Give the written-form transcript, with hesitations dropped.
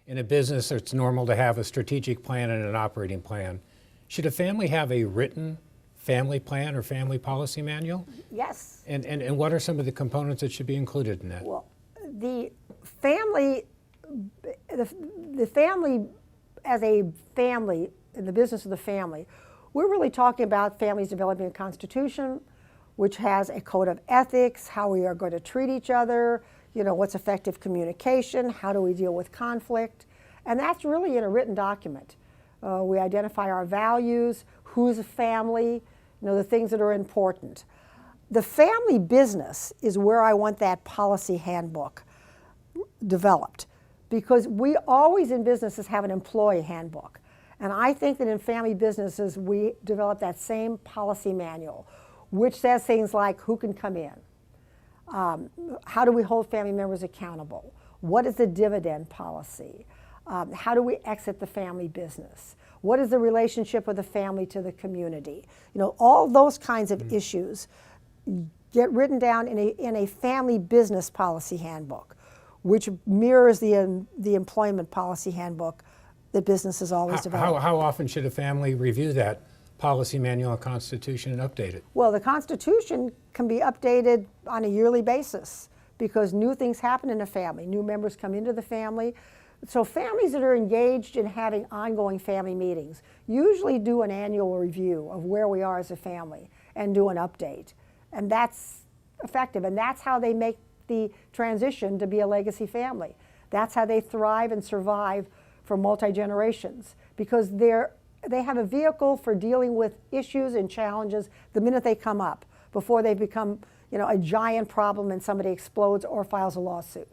in a business, it's normal to have a strategic plan and an operating plan. Should a family have a written family plan or family policy manual? Yes. And what are some of the components that should be included in that? Well, the family as a family, in the business of the family, we're really talking about families developing a constitution, which has a code of ethics, how we are going to treat each other, what's effective communication, how do we deal with conflict, and that's really in a written document. We identify our values, who's a family, the things that are important. The family business is where I want that policy handbook developed, because we always in businesses have an employee handbook. And I think that in family businesses, we develop that same policy manual, which says things like who can come in, how do we hold family members accountable, what is the dividend policy, how do we exit the family business, what is the relationship of the family to the community. All those kinds of issues get written down in a family business policy handbook, which mirrors the employment policy handbook that businesses always develop. How often should a family review that policy manual and constitution and update it? Well, the Constitution can be updated on a yearly basis because new things happen in a family. New members come into the family. So families that are engaged in having ongoing family meetings usually do an annual review of where we are as a family and do an update. And that's effective. And that's how they make the transition to be a legacy family. That's how they thrive and survive for multi-generations, because they have a vehicle for dealing with issues and challenges the minute they come up, before they become a giant problem and somebody explodes or files a lawsuit.